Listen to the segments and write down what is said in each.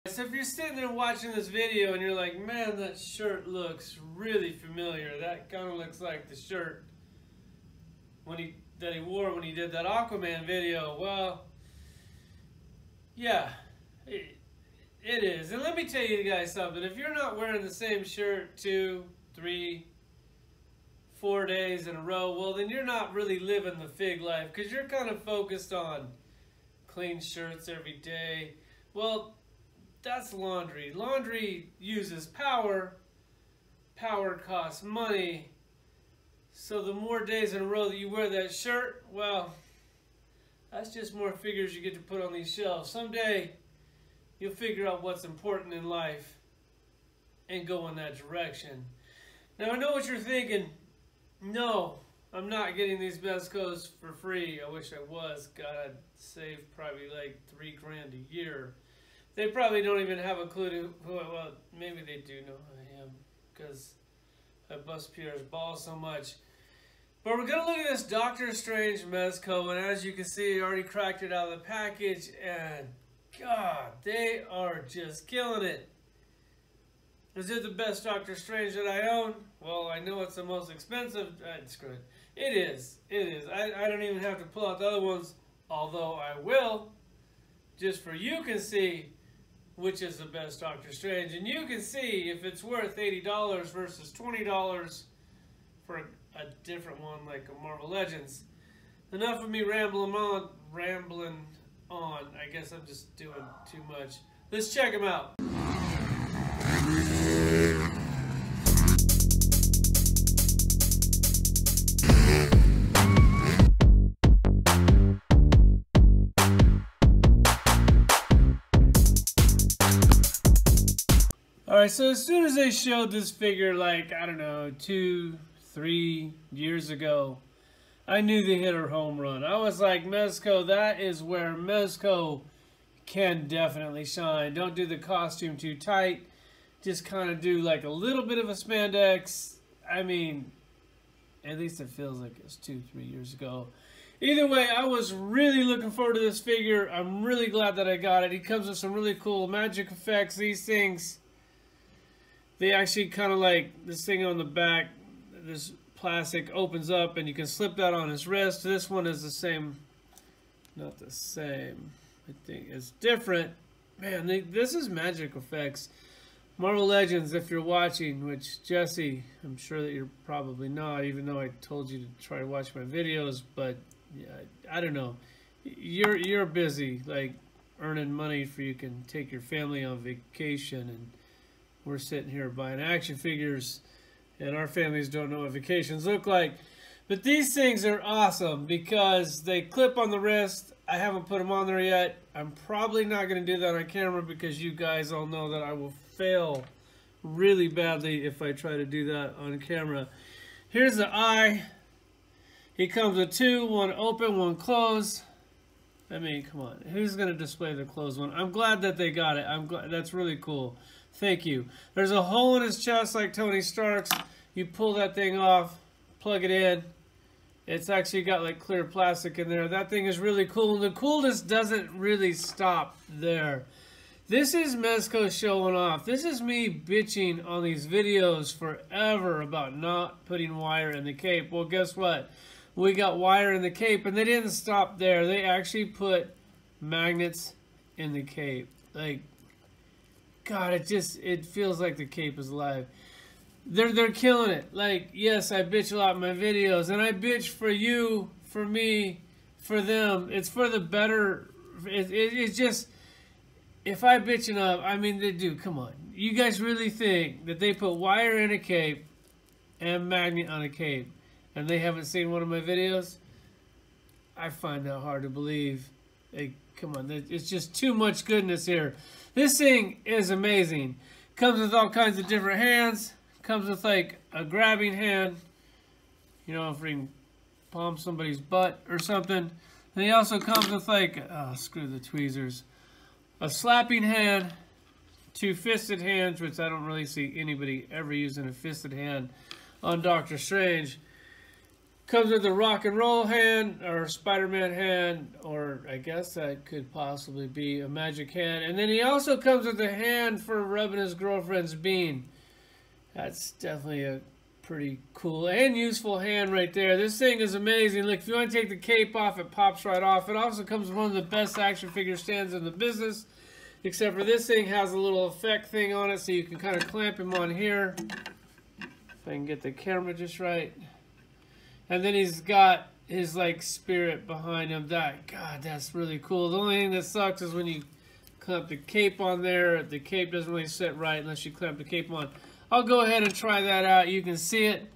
So if you're sitting there watching this video and you're like, man, that shirt looks really familiar. That kind of looks like the shirt that he wore when he did that Aquaman video. Well, yeah, it is. And let me tell you guys something. If you're not wearing the same shirt 2, 3, 4 days in a row, well, then you're not really living the fig life, because you're kind of focused on clean shirts every day. Well, that's laundry. Laundry uses power. Power costs money. So the more days in a row that you wear that shirt, well, that's just more figures you get to put on these shelves. Someday, you'll figure out what's important in life and go in that direction. Now, I know what you're thinking. No, I'm not getting these Mezcos for free. I wish I was. God, I'd save probably like $3 grand a year. They probably don't even have a clue who I, well, maybe they do know who I am, because I bust Pierre's balls so much. But we're going to look at this Doctor Strange Mezco, and as you can see, I already cracked it out of the package, and God, they are just killing it. Is it the best Doctor Strange that I own? Well, I know it's the most expensive. Screw it. It is. It is. I don't even have to pull out the other ones, although I will, just for you can see which is the best Doctor Strange. And you can see if it's worth $80 versus $20 for a different one like a Marvel Legends. Enough of me rambling on. I guess I'm just doing too much. Let's check them out. Alright, so as soon as they showed this figure, like, I don't know, 2, 3 years ago, I knew they hit her home run. I was like, Mezco, that is where Mezco can definitely shine. Don't do the costume too tight. Just kind of do like a little bit of a spandex. I mean, at least it feels like it's 2, 3 years ago. Either way, I was really looking forward to this figure. I'm really glad that I got it. He comes with some really cool magic effects. These things, they actually kind of like this thing on the back, this plastic opens up and you can slip that on his wrist. This one is the same, not the same. I think it's different. Man, this is magic effects. Marvel Legends, if you're watching, which Jesse, I'm sure that you're probably not, even though I told you to try to watch my videos, but yeah, I don't know. You're busy, like earning money for you can take your family on vacation, and we're sitting here buying action figures, and our families don't know what vacations look like. But these things are awesome because they clip on the wrist. I haven't put them on there yet. I'm probably not going to do that on camera because you guys all know that I will fail really badly if I try to do that on camera. Here's the eye. He comes with 2, one open, one closed. I mean, come on. Who's going to display the closed one? I'm glad that they got it. I'm glad. That's really cool. Thank you. There's a hole in his chest like Tony Stark's. You pull that thing off, plug it in. It's actually got like clear plastic in there. That thing is really cool. And the coolness doesn't really stop there. This is Mezco showing off. This is me bitching on these videos forever about not putting wire in the cape. Well, guess what? We got wire in the cape, and they didn't stop there. They actually put magnets in the cape. Like, God, it feels like the cape is alive. They're killing it. Like, yes, I bitch a lot in my videos, and I bitch for you, for me, for them. It's for the better. It's just, if I bitch enough, I mean, they do. Come on. You guys really think that they put wire in a cape and magnet on a cape, and they haven't seen one of my videos? I find that hard to believe. Hey, come on. It's just too much goodness here. This thing is amazing. Comes with all kinds of different hands. Comes with like a grabbing hand, you know, if we can palm somebody's butt or something. And he also comes with like, oh, screw the tweezers, a slapping hand, 2 fisted hands, which I don't really see anybody ever using a fisted hand on Doctor Strange. Comes with a rock and roll hand, or Spider-Man hand, or I guess that could possibly be a magic hand. And then he also comes with a hand for rubbing his girlfriend's bean. That's definitely a pretty cool and useful hand right there. This thing is amazing. Look, if you want to take the cape off, it pops right off. It also comes with one of the best action figure stands in the business, except for this thing has a little effect thing on it, so you can kind of clamp him on here. If I can get the camera just right. And then he's got his like spirit behind him. God, that's really cool. The only thing that sucks is when you clamp the cape on there, the cape doesn't really sit right unless you clamp the cape on. I'll go ahead and try that out. You can see it.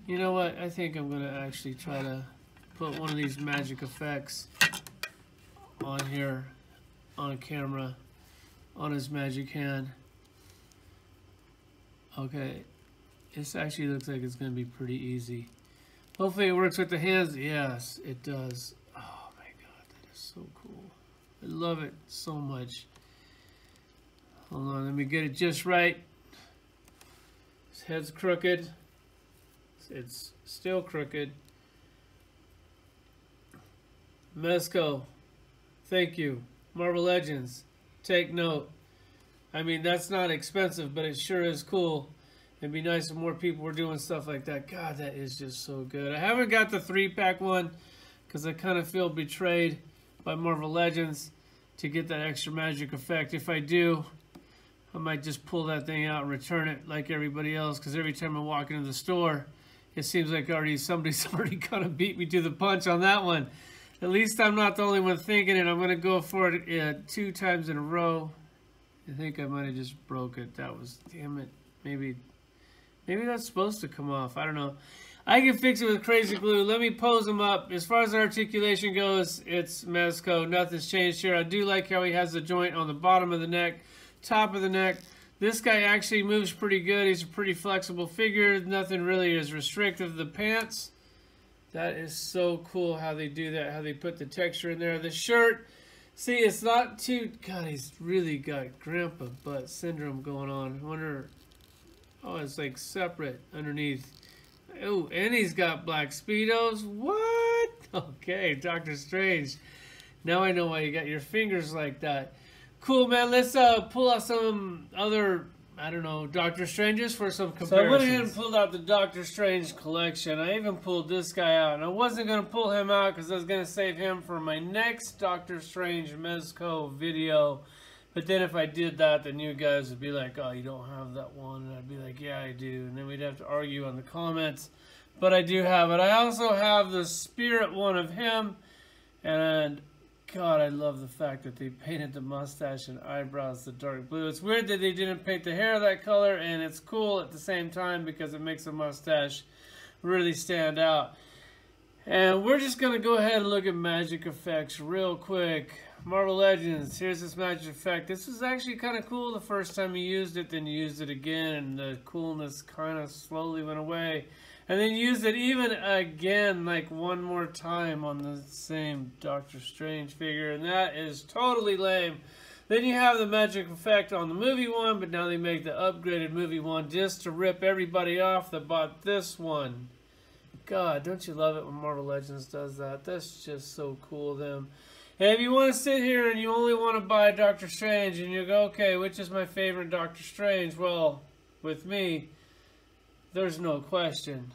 You know what? I think I'm going to actually try to put one of these magic effects on here, on camera, on his magic hand. Okay. This actually looks like it's going to be pretty easy. Hopefully it works with the hands. Yes, it does. Oh my god, that is so cool. I love it so much. Hold on, let me get it just right. His head's crooked. It's still crooked. Mezco, thank you. Marvel Legends, take note. I mean, that's not expensive, but it sure is cool. It'd be nice if more people were doing stuff like that. God, that is just so good. I haven't got the 3-pack one because I kind of feel betrayed by Marvel Legends to get that extra magic effect. If I do, I might just pull that thing out and return it like everybody else, because every time I walk into the store, it seems like somebody's already kind of beat me to the punch on that one. At least I'm not the only one thinking it. I'm going to go for it 2 times in a row. I think I might have just broke it. That was, damn it. Maybe that's supposed to come off. I don't know. I can fix it with crazy glue. Let me pose him up. As far as articulation goes, it's Mezco. Nothing's changed here. I do like how he has the joint on the bottom of the neck, top of the neck. This guy actually moves pretty good. He's a pretty flexible figure. Nothing really is restrictive. The pants, that is so cool how they do that, how they put the texture in there. The shirt, see, it's not too... God, he's really got grandpa butt syndrome going on. I wonder... Oh, it's like separate underneath. Oh, and he's got black Speedos. What? Okay, Doctor Strange. Now I know why you got your fingers like that. Cool, man. Let's pull out some other, I don't know, Doctor Stranges for some comparisons. So I went ahead and pulled out the Doctor Strange collection. I even pulled this guy out. And I wasn't going to pull him out because I was going to save him for my next Doctor Strange Mezco video. But then if I did that, then you guys would be like, oh, you don't have that one. And I'd be like, yeah, I do. And then we'd have to argue on the comments. But I do have it. I also have the spirit one of him. And, God, I love the fact that they painted the mustache and eyebrows the dark blue. It's weird that they didn't paint the hair that color. And it's cool at the same time because it makes the mustache really stand out. And we're just going to go ahead and look at magic effects real quick. Marvel Legends, here's this magic effect. This was actually kind of cool the first time you used it, then you used it again, and the coolness kind of slowly went away. And then you used it even again, like one more time on the same Doctor Strange figure, and that is totally lame. Then you have the magic effect on the movie one, but now they make the upgraded movie one just to rip everybody off that bought this one. God, don't you love it when Marvel Legends does that? That's just so cool of them. And if you want to sit here and you only want to buy Doctor Strange and you go, okay, which is my favorite Doctor Strange? Well, with me, there's no question.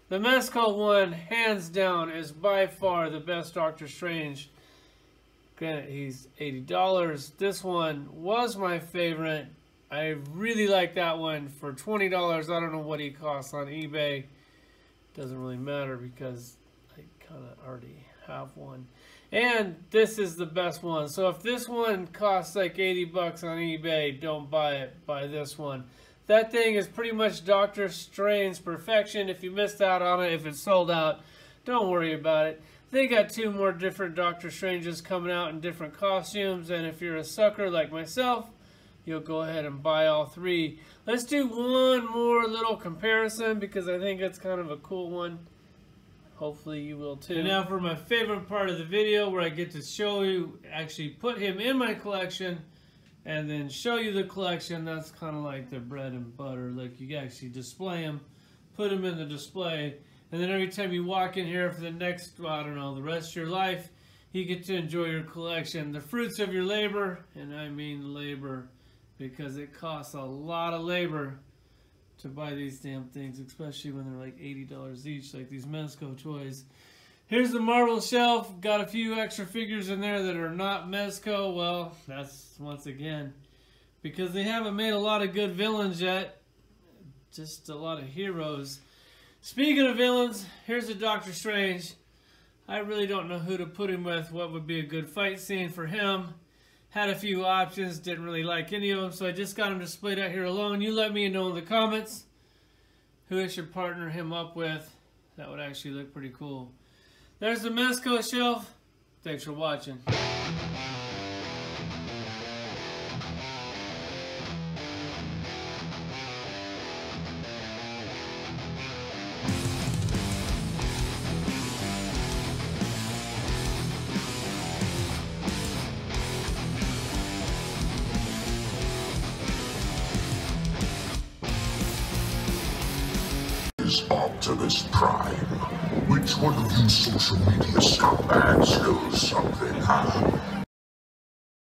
The Mezco One, hands down, is by far the best Doctor Strange. Granted, he's $80. This one was my favorite. I really like that one for $20. I don't know what he costs on eBay. Doesn't really matter because I kind of already have one. And this is the best one. So if this one costs like 80 bucks on eBay, don't buy it. Buy this one. That thing is pretty much Doctor Strange perfection. If you missed out on it, if it's sold out, don't worry about it. They got 2 more different Doctor Stranges coming out in different costumes. And if you're a sucker like myself, you'll go ahead and buy all 3. Let's do one more little comparison because I think it's kind of a cool one. Hopefully you will too. And now for my favorite part of the video where I get to show you, actually put him in my collection and then show you the collection. That's kind of like the bread and butter. Like you actually display him, put him in the display, And then every time you walk in here for the next, well, I don't know, the rest of your life, you get to enjoy your collection. The fruits of your labor, and I mean labor, because it costs a lot of labor to buy these damn things, especially when they're like $80 each, like these Mezco toys. Here's the marble shelf. Got a few extra figures in there that are not Mezco. Well, that's once again because they haven't made a lot of good villains yet. Just a lot of heroes. Speaking of villains, here's a Doctor Strange. I really don't know who to put him with. What would be a good fight scene for him? Had a few options, didn't really like any of them, so I just got him displayed out here alone. You let me know in the comments who I should partner him up with. That would actually look pretty cool. There's the Mezco shelf. Thanks for watching. Optimus Prime. Which one of you social media scumbags